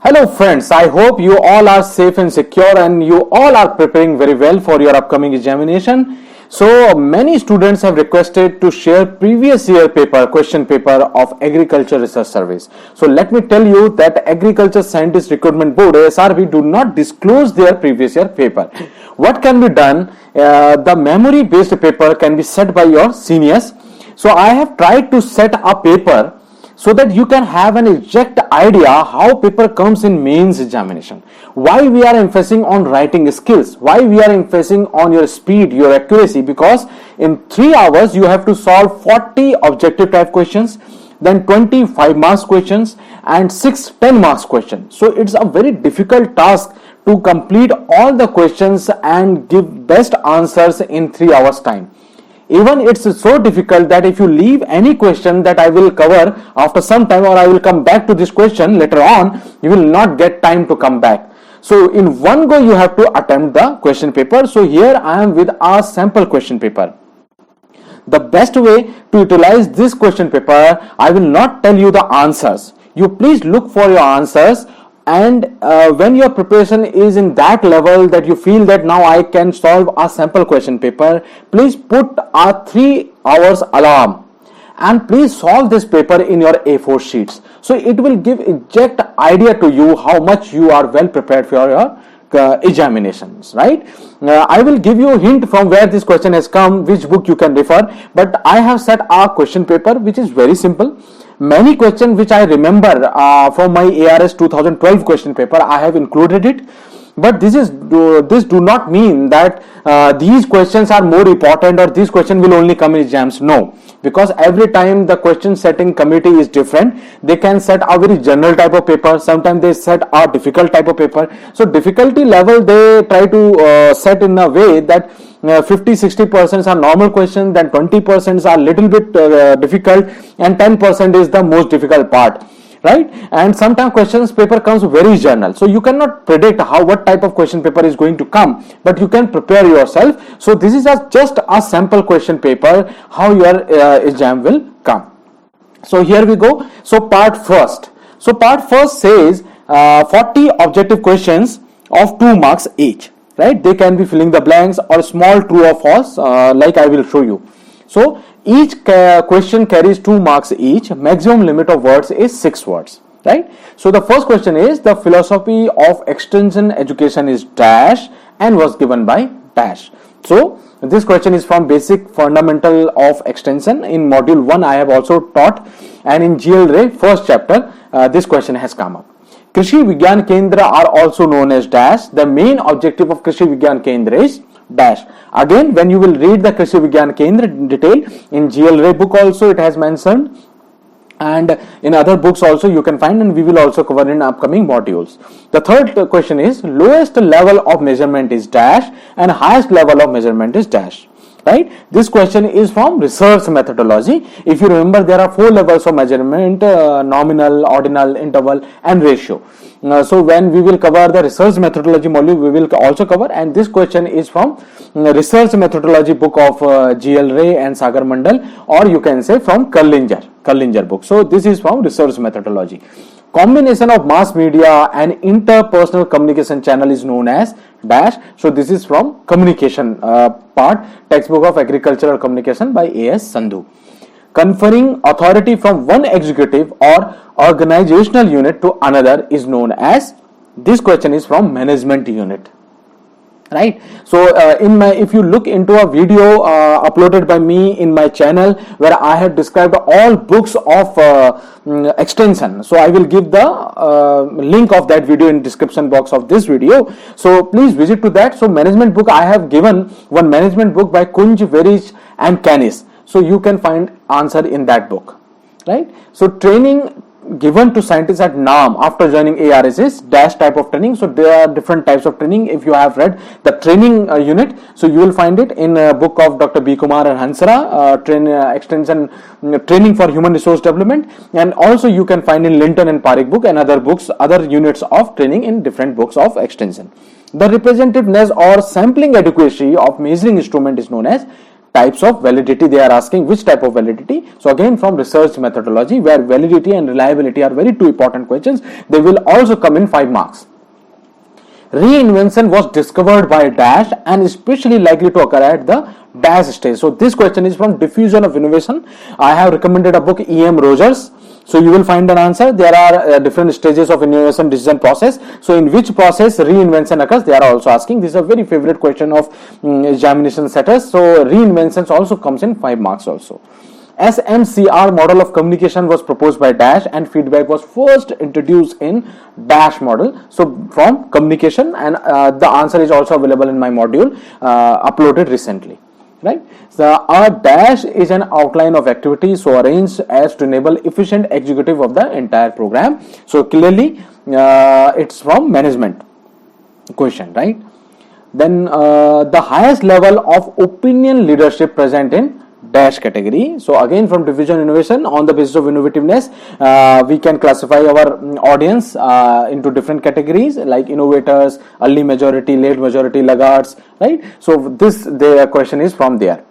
Hello friends, I hope you all are safe and secure and you all are preparing very well for your upcoming examination. So many students have requested to share previous year question paper of Agriculture Research Service. So let me tell you that Agriculture Scientist Recruitment Board ASRB do not disclose their previous year paper. What can be done? The memory based paper can be set by your seniors. So I have tried to set a paper so that you can have an exact idea how paper comes in mains examination. Why we are emphasizing on writing skills, why we are emphasizing on your speed, your accuracy, because in 3 hours you have to solve 40 objective type questions, then 25 marks questions and 6 10 marks questions. So it's a very difficult task to complete all the questions and give best answers in 3 hours time. Even it's so difficult that if you leave any question that I will cover after some time, or I will come back to this question later on, you will not get time to come back. So in one go you have to attempt the question paper. So here I am with a sample question paper. The best way to utilize this question paper, I will not tell you the answers. You please look for your answers, and when your preparation is in that level that you feel that now I can solve a sample question paper, please put a 3 hours alarm and please solve this paper in your A4 sheets. So it will give exact idea to you how much you are well prepared for your examinations, right? I will give you a hint from where this question has come, which book you can refer, but I have set a question paper which is very simple. Many questions which I remember from my ARS 2012 question paper, I have included it. But this do not mean that these questions are more important or these questions will only come in exams. No, because every time the question setting committee is different. They can set a very general type of paper. Sometimes they set a difficult type of paper. So difficulty level they try to set in a way that 50-60% are normal questions, then 20% are little bit difficult, and 10% is the most difficult part, right? And sometimes questions paper comes very general, so you cannot predict what type of question paper is going to come, but you can prepare yourself. So this is just a sample question paper how your exam will come. So here we go. So part first says 40 objective questions of 2 marks each. Right? They can be filling the blanks or small true or false, like I will show you. So each question carries 2 marks each. Maximum limit of words is 6 words. Right? So the first question is, the philosophy of extension education is dash and was given by dash. So this question is from basic fundamental of extension. In module 1 I have also taught, and in GL Ray first chapter this question has come up. Krishi Vigyan Kendra are also known as dash. The main objective of Krishi Vigyan Kendra is dash. Again, when you will read the Krishi Vigyan Kendra in detail, in GL Ray book also it has mentioned, and in other books also you can find, and we will also cover in upcoming modules. The third question is, lowest level of measurement is dash and highest level of measurement is dash. Right? This question is from research methodology. If you remember, there are 4 levels of measurement: nominal, ordinal, interval and ratio. So when we will cover the research methodology module, we will also cover, and this question is from research methodology book of GL Ray and Sagar Mandal, or you can say from Kallinger book. So this is from research methodology. Combination of mass media and interpersonal communication channel is known as dash. So this is from communication part, textbook of agricultural communication by A.S. Sandhu. Conferring authority from one executive or organizational unit to another is known as, this question is from management unit. Right? So if you look into a video uploaded by me in my channel where I have described all books of extension, so I will give the link of that video in description box of this video, so please visit to that. So management book, I have given one management book by Kunj, Verich and Canis, so you can find answer in that book. Right? So training given to scientists at NAM after joining ARS is dash type of training. So there are different types of training. If you have read the training unit, so you will find it in a book of Dr. B. Kumar and Hansara, extension training for human resource development, and also you can find in Linton and Parikh book and other books, other units of training in different books of extension. The representativeness or sampling adequacy of measuring instrument is known as types of validity they are asking, which type of validity. So again, from research methodology, where validity and reliability are very two important questions, they will also come in 5 marks. Reinvention was discovered by dash and especially likely to occur at the dash stage. So this question is from Diffusion of Innovation. I have recommended a book, E.M. Rogers. So you will find an answer. There are different stages of innovation decision process. So in which process reinvention occurs, they are also asking. This is a very favorite question of examination setters. So reinventions also comes in 5 marks also. SMCR model of communication was proposed by dash and feedback was first introduced in dash model. So from communication, and the answer is also available in my module uploaded recently, right? So a dash is an outline of activity so arranged as to enable efficient executive of the entire program. So clearly it's from management question, right? Then the highest level of opinion leadership present in dash category. So again, from Diffusion Innovation, on the basis of innovativeness, we can classify our audience into different categories like innovators, early majority, late majority, laggards, right? So this, the question is from there.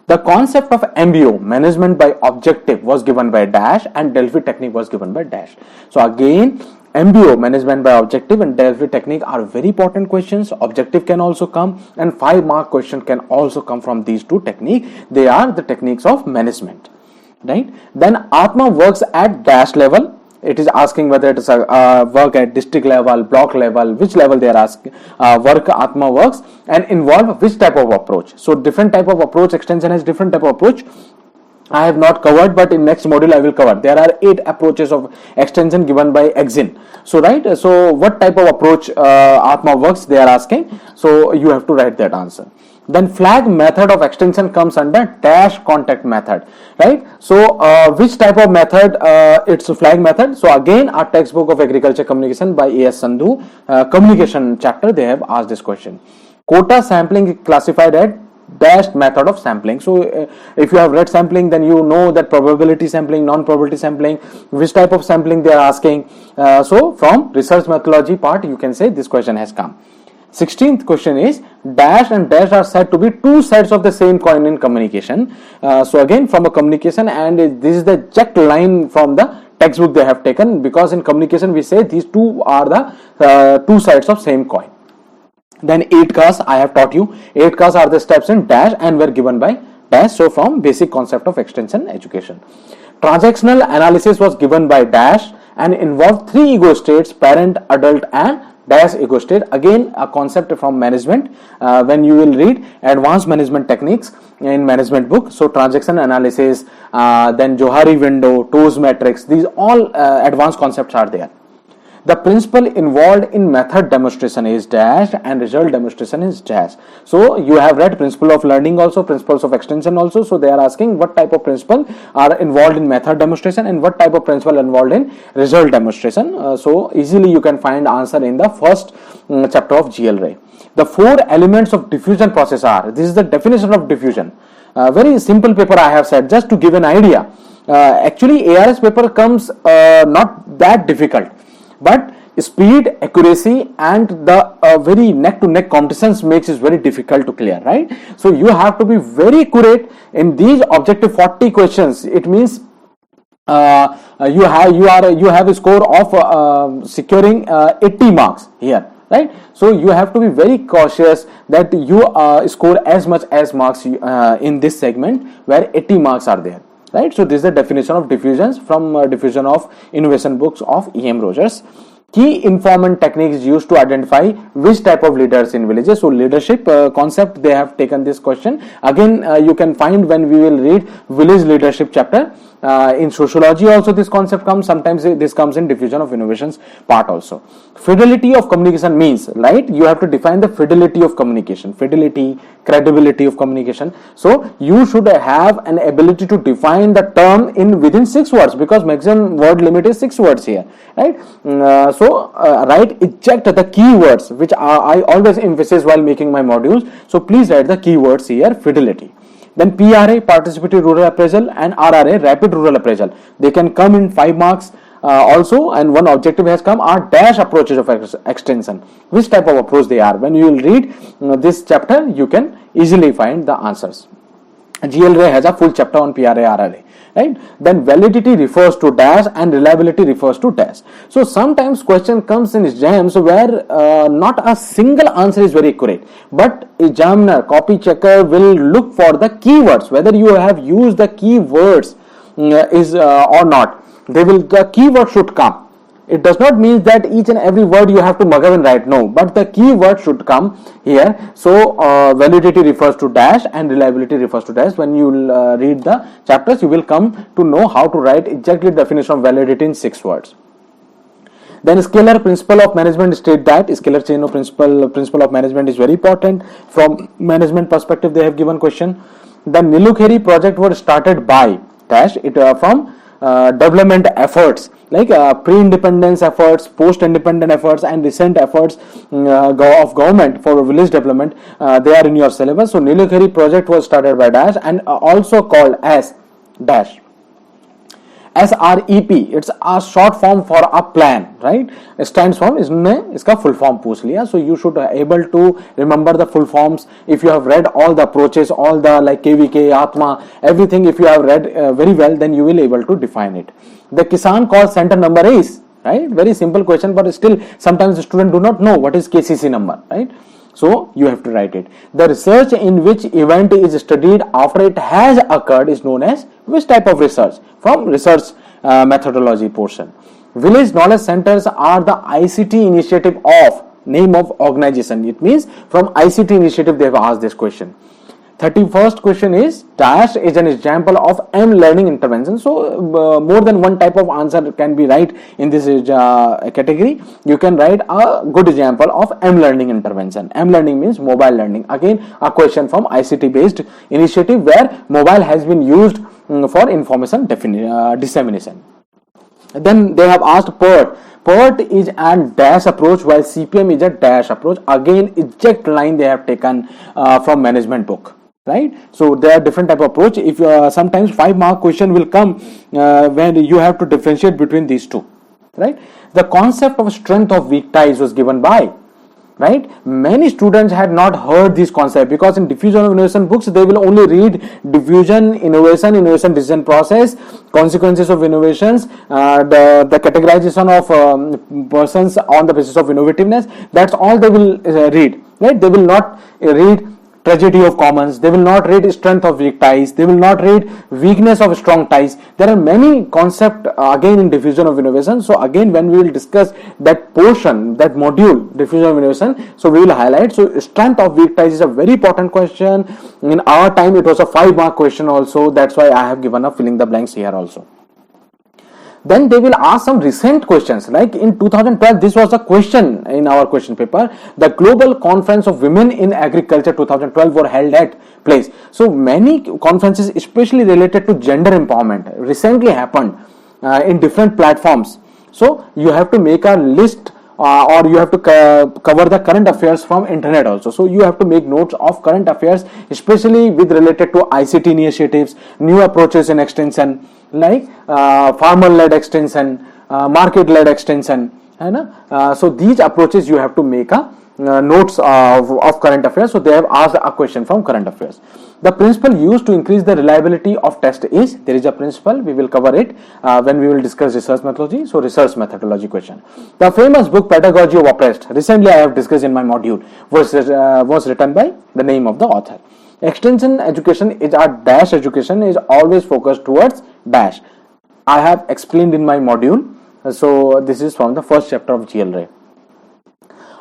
The concept of MBO, management by objective, was given by dash and Delphi technique was given by dash. So again, MBO, management by objective, and Delphi technique are very important questions. Objective can also come, and 5 mark question can also come from these two techniques. They are the techniques of management, right? Then Atma works at dash level. It is asking whether it is a work at district level, block level, which level they are asking work Atma works, and involve which type of approach. So different type of approach, extension has different type of approach. I have not covered, but in next module I will cover. There are 8 approaches of extension given by Exin. So right, so what type of approach Atma works they are asking. So you have to write that answer. Then flag method of extension comes under dash contact method, right? So which type of method? It's a flag method. So again, our textbook of agriculture communication by A.S. Sandhu, communication chapter, they have asked this question. Quota sampling is classified at dash method of sampling. So if you have read sampling, then you know that probability sampling, non-probability sampling, which type of sampling they are asking. So from research methodology part, you can say this question has come. 16th question is dash and dash are said to be two sides of the same coin in communication. So again, from a communication, and this is the exact line from the textbook they have taken, because in communication we say these two are the two sides of same coin. Then 8 CAS I have taught you. 8 CAS are the steps in dash and were given by dash. So from basic concept of extension education. Transactional analysis was given by dash and involved 3 ego states: parent, adult, and dash ego state. Again, a concept from management when you will read advanced management techniques in management book. So transaction analysis, then Johari window, TOWS matrix, these all advanced concepts are there. The principle involved in method demonstration is dash and result demonstration is dash. So you have read principle of learning also, principles of extension also. So they are asking what type of principle are involved in method demonstration and what type of principle involved in result demonstration. So easily you can find answer in the first chapter of GLRay. The 4 elements of diffusion process are, this is the definition of diffusion. Very simple paper I have said just to give an idea. Actually ARS paper comes not that difficult, but speed, accuracy, and the very neck-to-neck competitions makes it very difficult to clear, right? So you have to be very accurate in these objective 40 questions. It means you have a score of securing 80 marks here, right? So you have to be very cautious that you score as much as marks in this segment where 80 marks are there. Right, so this is the definition of diffusions from diffusion of innovation books of E.M. Rogers. Key informant techniques used to identify which type of leaders in villages. So leadership concept, they have taken this question. Again, you can find when we will read village leadership chapter. In sociology also this concept comes. Sometimes this comes in diffusion of innovations part also. Fidelity of communication means, right, you have to define the fidelity of communication, fidelity, credibility of communication. So you should have an ability to define the term in within 6 words, because maximum word limit is 6 words here, right? Write eject the keywords, which I always emphasize while making my modules. So please write the keywords here, fidelity. Then PRA, participatory rural appraisal, and RRA, rapid rural appraisal. They can come in 5 marks also, and one objective has come are dash approaches of extension. Which type of approach they are? When you will read this chapter, you can easily find the answers. GLRA has a full chapter on PRA RRA, right? Then validity refers to dash and reliability refers to dash. So sometimes question comes in exams where not a single answer is very accurate, but examiner, copy checker will look for the keywords, whether you have used the keywords or not. The keyword should come. It does not mean that each and every word you have to mug up and write, no, but the keyword should come here. So validity refers to dash and reliability refers to dash. When you read the chapters, you will come to know how to write exactly the definition of validity in 6 words. Then scalar principle of management state that scalar chain of principle of management is very important. From management perspective, they have given question. The Nilukheri project was started by dash it from development efforts like pre-independence efforts, post-independent efforts, and recent efforts of government for village development. They are in your syllabus. So Nilukheri project was started by dash and also called as dash. SREP, it's a short form for a plan, right? It stands for, इसने इसका full form पूछ लिया. So you should able to remember the full forms. If you have read all the approaches, all the like KVK, Atma, everything, if you have read very well, then you will able to define it. The Kisan call center number is, right? Very simple question, but still sometimes the student do not know what is KCC number, right? So you have to write it. The research in which event is studied after it has occurred is known as which type of research? From research methodology portion. Village knowledge centers are the ICT initiative of name of organization. It means from ICT initiative they have asked this question. 31st question is dash is an example of M learning intervention. So more than one type of answer can be right in this category. You can write a good example of M learning intervention. M learning means mobile learning. Again, a question from ICT based initiative where mobile has been used for information dissemination. Then they have asked PERT. PERT is a dash approach while CPM is a dash approach. Again, exact line they have taken from management book. Right, so there are different type of approach. If sometimes 5-mark question will come when you have to differentiate between these two. Right, the concept of strength of weak ties was given by. Right, many students had not heard this concept because in diffusion of innovation books they will only read diffusion, innovation decision process, consequences of innovations, the categorization of persons on the basis of innovativeness. That's all they will read. Right, they will not read tragedy of commons, they will not read strength of weak ties, they will not read weakness of strong ties. There are many concepts again in diffusion of innovation. So again when we will discuss that portion, that module diffusion of innovation, so we will highlight. So strength of weak ties is a very important question. In our time it was a 5-mark question also. That's why I have given a filling the blanks here also. Then they will ask some recent questions like in 2012 this was a question in our question paper. The Global Conference of Women in Agriculture 2012 were held at place. So many conferences especially related to gender empowerment recently happened in different platforms. So you have to make a list or you have to cover the current affairs from internet also. So you have to make notes of current affairs especially with related to ICT initiatives, new approaches in extension like farmer-led extension, market-led extension. So these approaches you have to make a notes of current affairs. So they have asked a question from current affairs. The principle used to increase the reliability of test is, there is a principle, we will cover it when we will discuss research methodology. So research methodology question. The famous book Pedagogy of Oppressed, recently I have discussed in my module, was written by the name of the author. Extension education is a dash education is always focused towards dash. I have explained in my module. So this is from the first chapter of GLRA.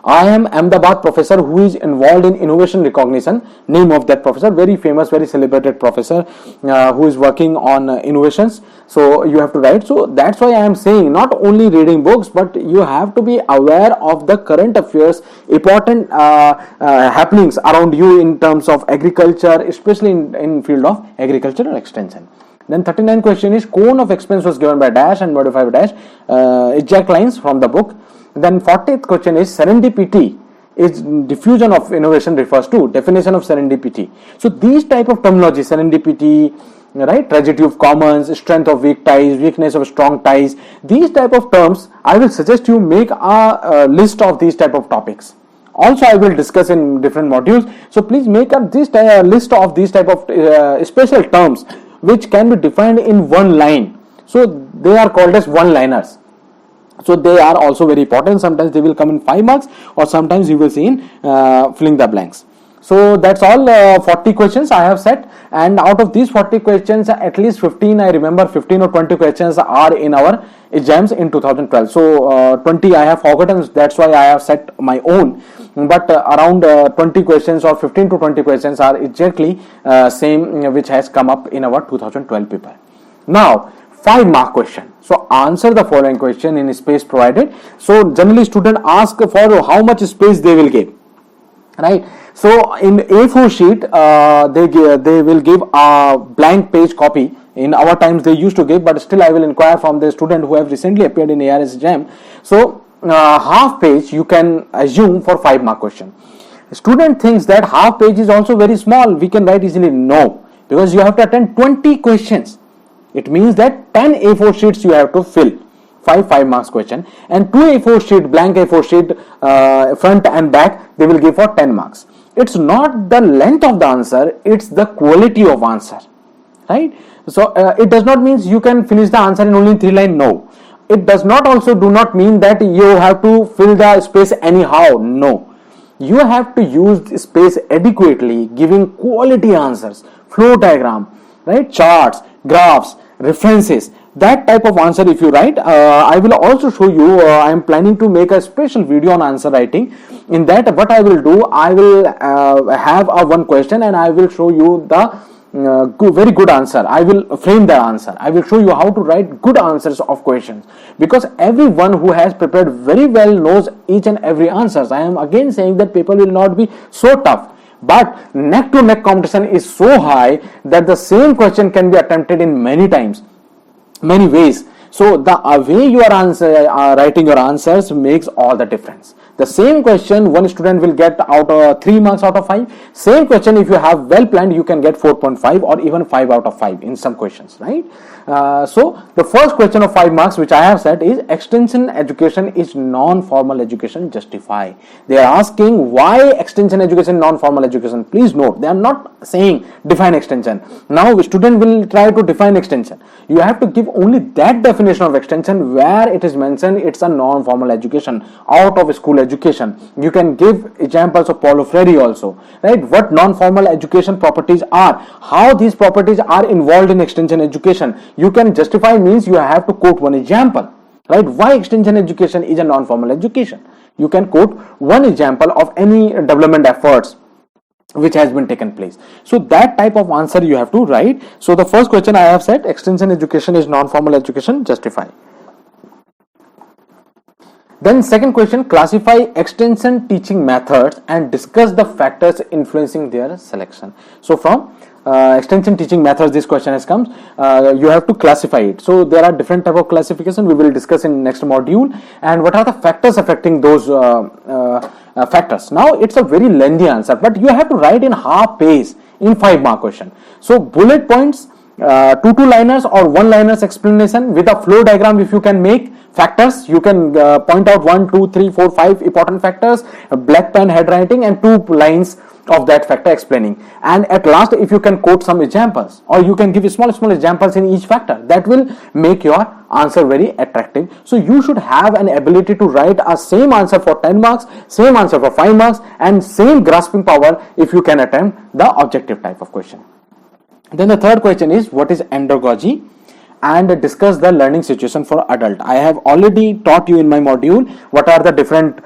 I am Ahmedabad professor who is involved in innovation recognition. Name of that professor, very famous, very celebrated professor who is working on innovations. So you have to write. So that's why I am saying not only reading books, but you have to be aware of the current affairs, important happenings around you in terms of agriculture, especially in field of agricultural extension. Then 39 question is cone of expense was given by dash and modified by dash. Exact lines from the book. Then 40th question is serendipity is diffusion of innovation refers to definition of serendipity. So these type of terminology, serendipity, right, tragedy of commons, strength of weak ties, weakness of strong ties, these type of terms I will suggest you make a list of these type of topics Also I will discuss in different modules. So please make up this list of these type of special terms which can be defined in one line. So they are called as one liners. So they are also very important. Sometimes they will come in 5 marks, or sometimes you will see in filling the blanks. So that's all 40 questions I have set, and out of these 40 questions, at least 15, I remember 15 or 20 questions are in our exams in 2012. So 20 I have forgotten, that's why I have set my own, but around 20 questions or 15 to 20 questions are exactly same which has come up in our 2012 paper. Now 5-mark question. So answer the following question in space provided. So generally student ask for how much space they will give, right? So in A4 sheet they will give a blank page copy. In our times they used to give, but still I will inquire from the student who have recently appeared in ARS exam. So half page you can assume for 5-mark question. Student thinks that half page is also very small, we can write easily. No, because you have to attend 20 questions. It means that 10 A4 sheets you have to fill. 5 marks question, and 2 A4 sheet, blank A4 sheet, front and back, they will give for 10 marks. It's not the length of the answer, it's the quality of answer, right? So it does not mean you can finish the answer in only 3 lines. No, it does not also do not mean that you have to fill the space anyhow. No, you have to use space adequately, giving quality answers, flow diagram, right, charts, graphs, references. That type of answer if you write, I will also show you, I am planning to make a special video on answer writing. In that, what I will do, I will have a one question and I will show you the very good answer. I will frame the answer. I will show you how to write good answers of questions, because everyone who has prepared very well knows each and every answers. I am again saying that paper will not be so tough, but neck to neck competition is so high that the same question can be attempted in many times, many ways. So the way you are writing your answers makes all the difference. The same question one student will get out of 3 marks out of 5. Same question if you have well planned, you can get 4.5 or even 5 out of 5 in some questions, right? So the first question of 5 marks which I have said is, extension education is non-formal education, justify. They are asking why extension education, non-formal education. Please note, they are not saying define extension. Now student will try to define extension. You have to give only that definition of extension where it is mentioned it's a non-formal education, out of school education. You can give examples of Paulo Freire also, right? What non-formal education properties are, how these properties are involved in extension education. You can justify means you have to quote one example, right? Why extension education is a non-formal education. You can quote one example of any development efforts which has been taken place. So that type of answer you have to write. So the first question I have said, extension education is non-formal education, justify. Then second question, classify extension teaching methods and discuss the factors influencing their selection. So from extension teaching methods this question has come. You have to classify it. So there are different type of classification we will discuss in next module, and what are the factors affecting those factors. Now it's a very lengthy answer, but you have to write in half page in 5-mark question. So bullet points, 2-liners or 1-liners explanation with a flow diagram. If you can make factors, you can point out 1, 2, 3, 4, 5 important factors, a black pen handwriting, and 2 lines of that factor explaining. And at last, if you can quote some examples, or you can give small examples in each factor, that will make your answer very attractive. So you should have an ability to write a same answer for 10 marks, same answer for 5 marks, and same grasping power if you can attempt the objective type of question. Then the third question is, what is andragogy? And discuss the learning situation for adult. I have already taught you in my module what are the different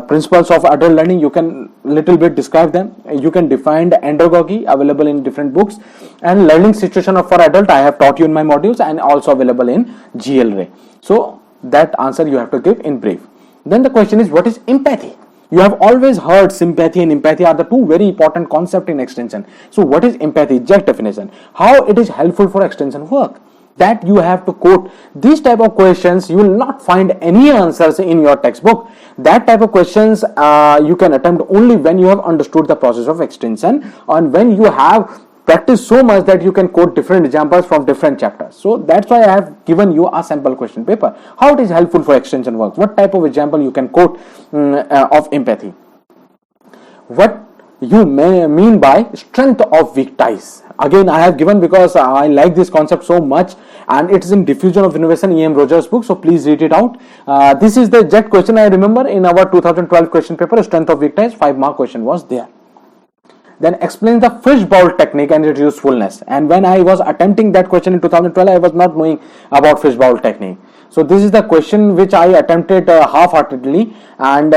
principles of adult learning. You can little bit describe them. You can define the andragogy, available in different books, and learning situation for adult I have taught you in my modules and also available in GLRay. So that answer you have to give in brief. Then the question is, what is empathy? You have always heard sympathy and empathy are the two very important concepts in extension. So what is empathy? Just definition. How it is helpful for extension work? That you have to quote. These type of questions you will not find any answers in your textbook. That type of questions you can attempt only when you have understood the process of extension and when you have practiced so much that you can quote different examples from different chapters. So that's why I have given you a sample question paper. How it is helpful for extension work? What type of example you can quote of empathy? what you may mean by strength of weak ties. Again, I have given because I like this concept so much, and it is in Diffusion of Innovation, E.M. Rogers' book, so please read it out. This is the exact question I remember in our 2012 question paper, strength of weak ties, 5-mark question was there. Then explain the fishbowl technique and its usefulness. And when I was attempting that question in 2012, I was not knowing about fishbowl technique. So this is the question which I attempted half-heartedly, and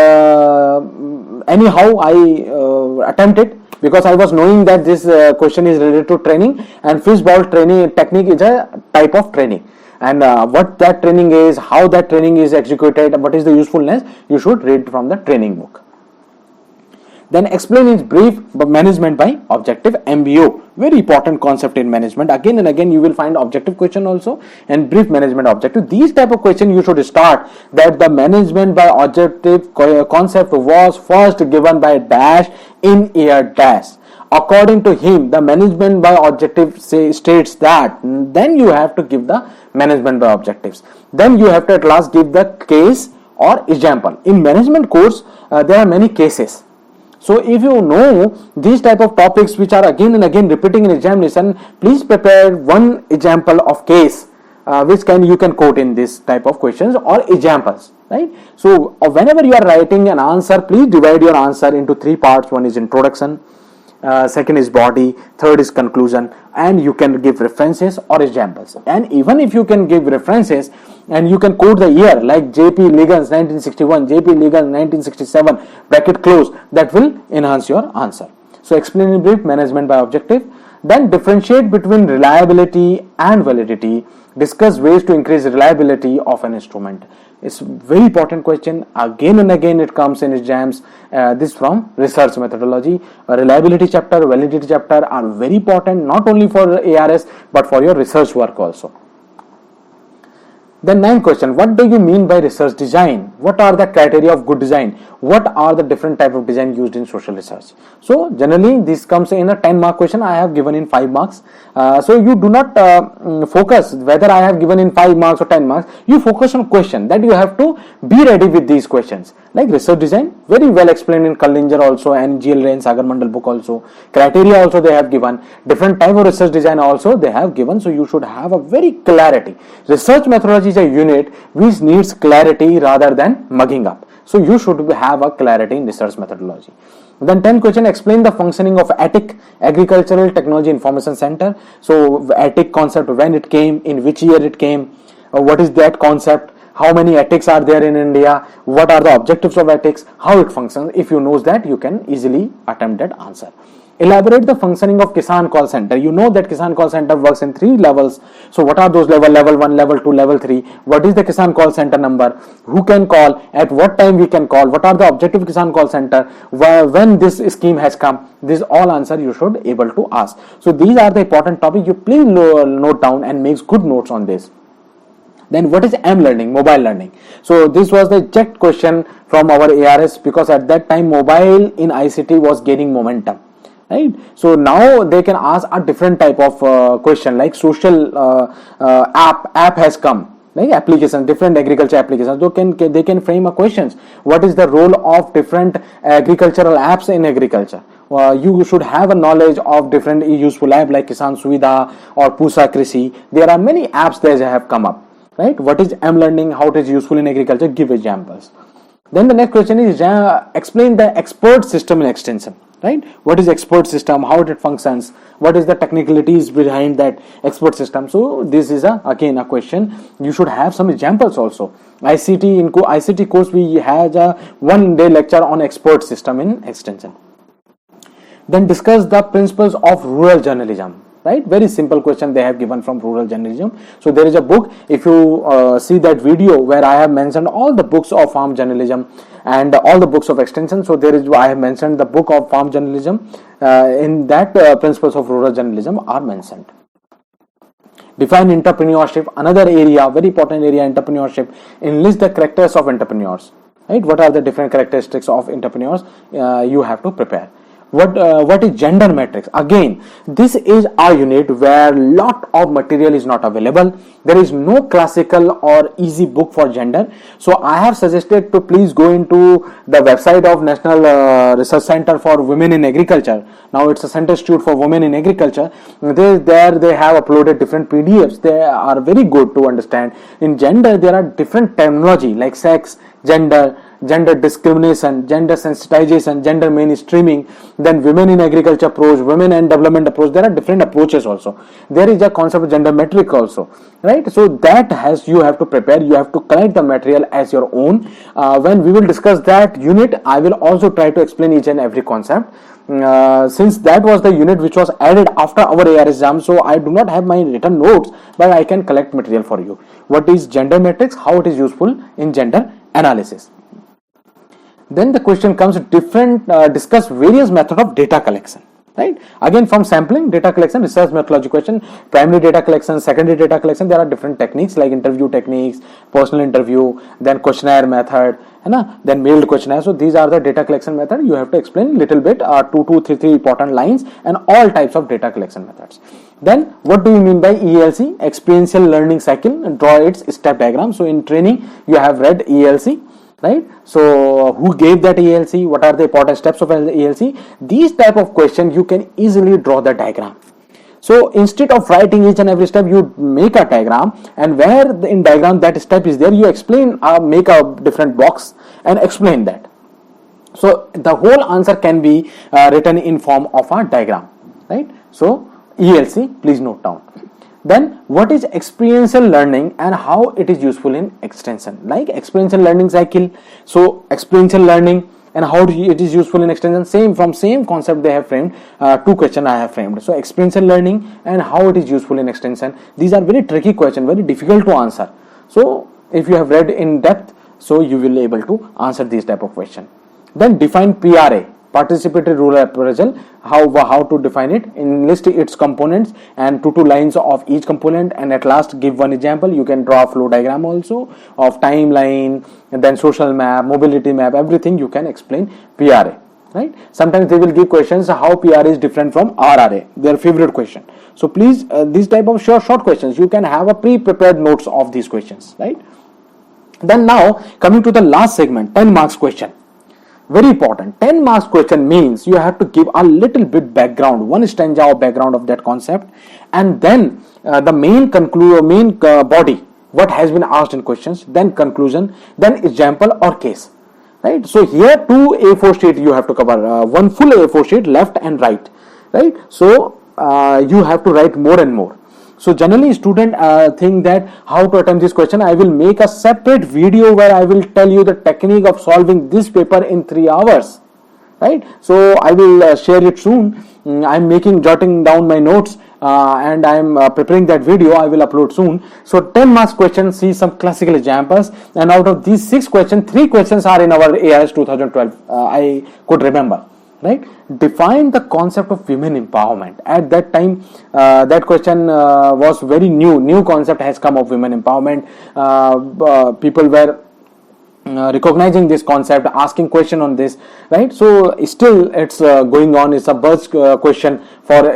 anyhow I attempted because I was knowing that this question is related to training, and fishbowl training technique is a type of training. And what that training is, how that training is executed, what is the usefulness, you should read from the training book. Then explain in brief management by objective, MBO. Very important concept in management. Again and again you will find objective question also and brief management objective. These type of question you should start that the management by objective concept was first given by Dash in year Dash. According to him, the management by objective states that, then you have to give the management by objectives. Then you have to at last give the case or example. In management course, there are many cases. So if you know these type of topics which are again and again repeating in examination, please prepare one example of case which you can quote in this type of questions or examples, right? So whenever you are writing an answer, please divide your answer into 3 parts. One is introduction, second is body, third is conclusion, and you can give references or examples. And even if you can give references and you can quote the year like J.P. Liggins 1961, J.P. Liggins 1967, bracket close, that will enhance your answer. So explain in brief management by objective. Then differentiate between reliability and validity. Discuss ways to increase reliability of an instrument. It's very important question. Again and again it comes in exams. This from research methodology. Reliability chapter, validity chapter are very important not only for ARS but for your research work also. Then 9th question, what do you mean by research design? What are the criteria of good design? What are the different type of design used in social research? So generally this comes in a 10-mark question. I have given in 5 marks. So you do not focus whether I have given in 5 marks or 10 marks. You focus on question that you have to be ready with these questions. Like research design, very well explained in Kallinger also and GL Ray and Sagar Mandal book also. Criteria also they have given. Different type of research design also they have given. So you should have a very clarity. Research methodology is a unit which needs clarity rather than mugging up. So you should have a clarity in research methodology. Then 10th question, explain the functioning of ATIC, Agricultural Technology Information Center. So ATIC concept, when it came, in which year it came, what is that concept, how many ATICs are there in India, what are the objectives of ATICs, how it functions. If you know that, you can easily attempt that answer. Elaborate the functioning of Kisan Call Center. You know that Kisan Call Center works in 3 levels. So what are those levels? Level 1, level 2, level 3. What is the Kisan Call Center number? Who can call? At what time we can call? What are the objective of Kisan Call Center? When this scheme has come? This all answer you should able to ask. So these are the important topics. You please note down and make good notes on this. Then what is M-learning, mobile learning? So this was the exact question from our ARS because at that time mobile in ICT was gaining momentum. Right, so now they can ask a different type of question like social app has come, like applications, different agriculture applications. They can frame a questions. What is the role of different agricultural apps in agriculture? You should have a knowledge of different useful apps like Kisan Suvidha or Pusa Krishi. There are many apps that have come up. Right, what is M-learning? How it is useful in agriculture? Give examples. Then the next question is explain the expert system in extension. Right? What is expert system? How it functions? What is the technicalities behind that expert system? So this is again a question. You should have some examples also. ICT course we had a 1-day lecture on expert system in extension. Then discuss the principles of rural journalism. Right? Very simple question they have given from rural journalism. So there is a book, if you see that video where I have mentioned all the books of farm journalism and all the books of extension. So I have mentioned the book of farm journalism. In that principles of rural journalism are mentioned. Define entrepreneurship, another area, very important area, entrepreneurship. Enlist the characters of entrepreneurs. Right? What are the different characteristics of entrepreneurs? You have to prepare. what is gender matrix? Again, this is our unit where lot of material is not available. There is no classical or easy book for gender. So I have suggested to please go into the website of National Research Center for Women in Agriculture. Now it's a Center Institute for Women in Agriculture. They have uploaded different PDFs. They are very good to understand. In gender, there are different terminology like sex, gender, gender discrimination, gender sensitization, gender mainstreaming, then women in agriculture approach, women and development approach. There are different approaches also. There is a concept of gender metric also, right? So that you have to prepare, you have to collect the material as your own. When we will discuss that unit, I will also try to explain each and every concept. Since that was the unit which was added after our ARS exam, so I do not have my written notes, but I can collect material for you. What is gender matrix? How it is useful in gender analysis? Then the question comes, discuss various methods of data collection, right? Again, from sampling, data collection, research methodology question, primary data collection, secondary data collection. There are different techniques like interview techniques, personal interview, then questionnaire method, then mailed questionnaire. So these are the data collection method. You have to explain little bit, three important lines, and all types of data collection methods. Then what do you mean by ELC? Experiential learning cycle, and draw its step diagram. So in training, you have read ELC. Right? So who gave that ELC? What are the important steps of ELC? These type of questions you can easily draw the diagram. So instead of writing each and every step, you make a diagram, and where in diagram that step is there, you explain, make a different box and explain that. So the whole answer can be written in form of a diagram, right? So ELC, please note down. Then what is experiential learning and how it is useful in extension? Like experiential learning cycle. So experiential learning and how it is useful in extension. Same concept they have framed. Two questions I have framed. So experiential learning and how it is useful in extension. These are very tricky questions, very difficult to answer. So if you have read in depth, so you will be able to answer these type of question. Then define PRA. Participatory rural appraisal, how to define it, enlist its components and two lines of each component, and at last give one example. You can draw a flow diagram also of timeline, and then social map, mobility map, everything you can explain PRA, right? Sometimes they will give questions how PRA is different from RRA, their favorite question. So please, these type of short questions, you can have a pre-prepared notes of these questions, right? Then now coming to the last segment, 10 marks question. Very important. 10 marks question means you have to give a little bit background, one stanza of background of that concept, and then the main body, what has been asked in questions, then conclusion, then example or case, right? So here 2 A4 sheet you have to cover, one full A4 sheet left and right, right? So you have to write more and more. So generally student think that how to attempt this question. I will make a separate video where I will tell you the technique of solving this paper in 3 hours, right? So I will share it soon. I'm jotting down my notes and I'm preparing that video. I will upload soon. So 10 marks question, see some classical examples, and out of these 6 questions, 3 questions are in our ARS 2012. I could remember. Right? Define the concept of women empowerment. At that time, that question was very new concept has come of women empowerment. People were recognizing this concept, asking question on this, right? So still it's going on. It's a buzz question for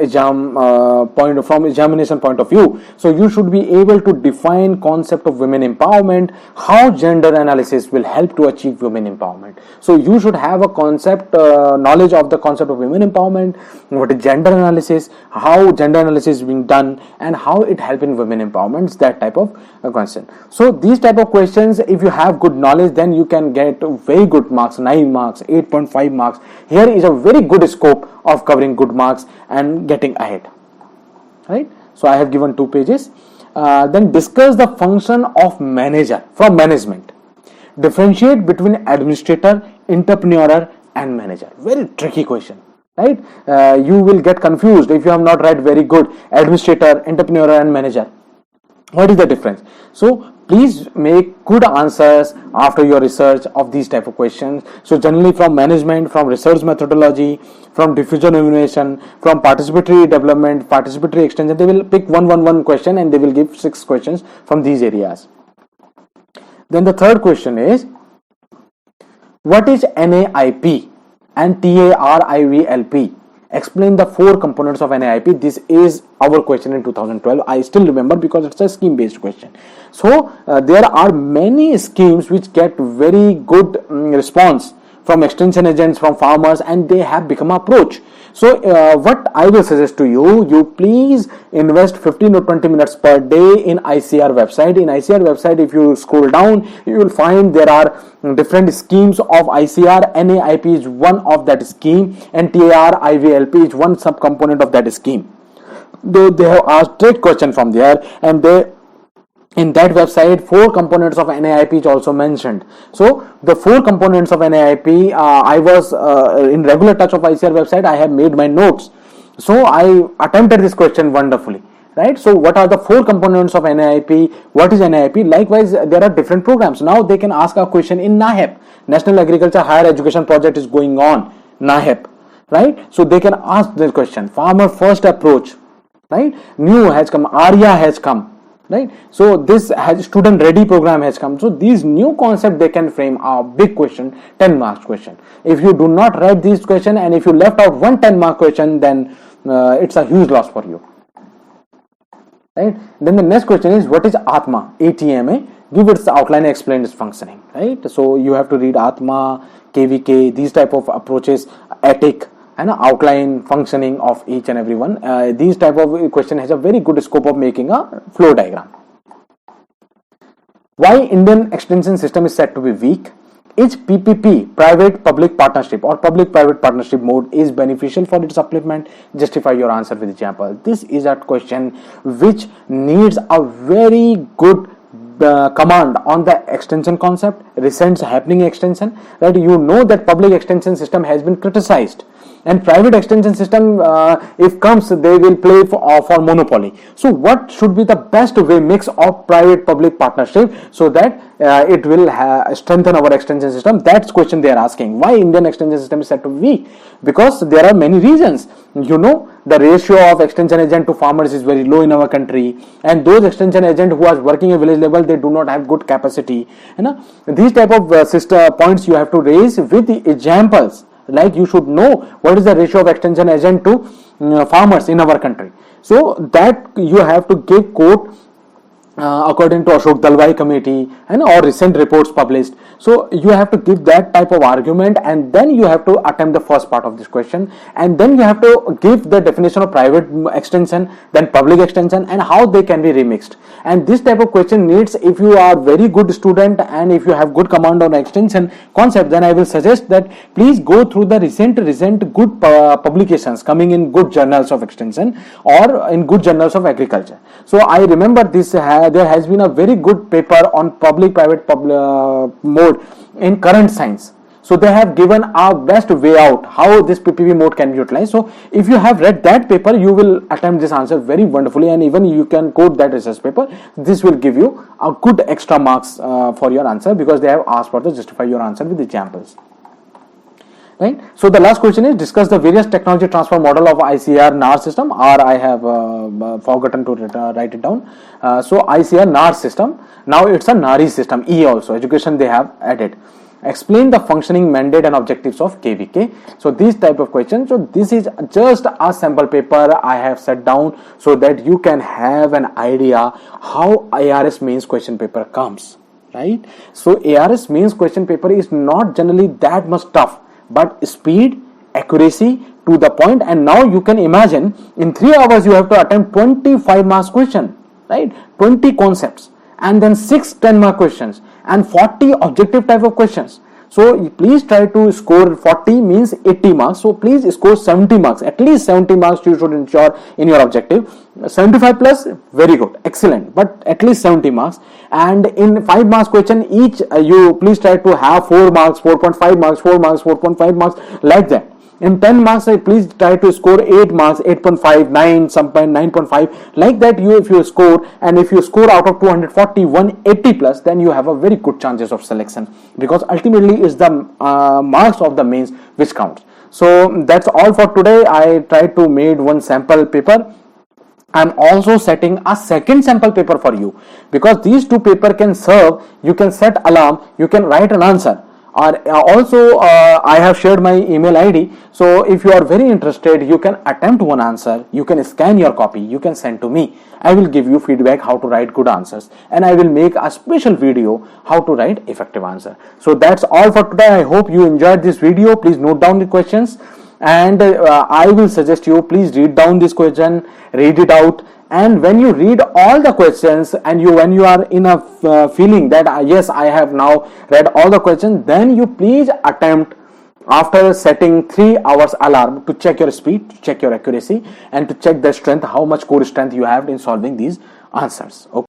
from examination point of view. So you should be able to define concept of women empowerment, how gender analysis will help to achieve women empowerment. So you should have a concept knowledge of the concept of women empowerment, what is gender analysis, how gender analysis is being done, and how it help in women empowerment. That type of question. So these type of questions, if you have good knowledge, then you can get very good marks, 9 marks, 8.5 marks. Here is a very good scope of covering good marks and getting ahead, right? So I have given 2 pages. Then discuss the function of manager from management. Differentiate between administrator, entrepreneur and manager. Very tricky question, right? You will get confused if you have not read very good. Administrator, entrepreneur and manager. What is the difference? So please make good answers after your research of these type of questions. So generally from management, from research methodology, from diffusion innovation, from participatory development, participatory extension, they will pick one question and they will give 6 questions from these areas. Then the third question is, what is NAIP and TARIVLP. Explain the 4 components of NAIP. This is our question in 2012. I still remember because it's a scheme based question. So there are many schemes which get very good response from extension agents, from farmers, and they have become approach. So what I will suggest to you, you please invest 15 or 20 minutes per day in ICAR website. In ICAR website, if you scroll down, you will find there are different schemes of ICAR. NAIP is one of that scheme, and TARIVLP is one subcomponent of that scheme. They have asked straight question from there, and they in that website 4 components of NAIP is also mentioned. So the 4 components of NAIP, I was in regular touch of ICAR website. I have made my notes, so I attempted this question wonderfully, right? So what are the 4 components of NAIP? What is NAIP? Likewise, there are different programs. Now they can ask a question in NAHEP, National Agriculture Higher Education Project is going on, NAHEP, right? So they can ask this question. Farmer first approach, right? New has come, ARIA has come, right? So this has student ready program has come. So these new concept they can frame a big question, 10 marks question. If you do not write this question and if you left out one 10 mark question, then it's a huge loss for you, right? Then the next question is, what is Atma, ATMA? Give its outline, explain its functioning, right? So you have to read Atma, KVK, these type of approaches, ATIC, and outline functioning of each and every one. These type of question has a very good scope of making a flow diagram. Why Indian extension system is said to be weak? Each PPP, private public partnership or public private partnership mode, is beneficial for its supplement? Justify your answer with example. This is a question which needs a very good command on the extension concept, recent happening extension, right? You know that public extension system has been criticized, and private extension system, if comes, they will play for monopoly. So what should be the best way mix of private public partnership so that it will strengthen our extension system? That's question they are asking. Why Indian extension system is said to be weak? Because there are many reasons. You know, the ratio of extension agent to farmers is very low in our country, and those extension agent who are working at village level, they do not have good capacity. You know, these type of points you have to raise with the examples. Like you should know what is the ratio of extension agent to farmers in our country. So that you have to give quote according to Ashok Dalwai committee and or recent reports published. So you have to give that type of argument, and then you have to attempt the first part of this question, and then you have to give the definition of private extension, then public extension, and how they can be remixed. And this type of question needs, if you are very good student and if you have good command on extension concept, then I will suggest that please go through the recent good publications coming in good journals of extension or in good journals of agriculture. So I remember this there has been a very good paper on public private mode in current science. So they have given a best way out how this PPP mode can be utilized. So if you have read that paper, you will attempt this answer very wonderfully, and even you can quote that research paper. This will give you a good extra marks for your answer, because they have asked for to justify your answer with examples. Right. So the last question is, discuss the various technology transfer model of ICAR NAR system. Or I have forgotten to write it down. So ICAR NAR system. Now it's a NARI system. E also education they have added. Explain the functioning, mandate and objectives of KVK. So these type of questions. So this is just a sample paper I have set down so that you can have an idea how ARS mains question paper comes. Right. So ARS mains question paper is not generally that much tough, but speed, accuracy, to the point. And now you can imagine in 3 hours you have to attempt 25 marks question, right? 20 concepts, and then 6 10-mark questions and 40 objective type of questions. So please try to score 40 means 80 marks. So please score 70 marks. At least 70 marks you should ensure in your objective. 75 plus, very good, excellent. But at least 70 marks. And in 5 marks question each, you please try to have 4 marks, 4.5 marks, 4 marks, 4.5 marks, like that. In 10 marks, please try to score 8 marks, 8.5, 9, some point 9.5, like that. If you score, and if you score out of 240, 180 plus, then you have a very good chances of selection, because ultimately is the marks of the mains which counts. So that's all for today. I tried to made one sample paper. I'm also setting a second sample paper for you, because these 2 paper can serve. You can set alarm, you can write an answer or also I have shared my email ID. So if you are very interested, you can attempt one answer, you can scan your copy, you can send to me. I will give you feedback how to write good answers, and I will make a special video how to write effective answer. So that's all for today. I hope you enjoyed this video. Please note down the questions, and I will suggest you please read down this question, read it out, and when you read all the questions and when you are in a feeling that yes, I have now read all the questions, then you please attempt after setting 3 hours alarm to check your speed, to check your accuracy, and to check the strength, how much core strength you have in solving these answers. Okay.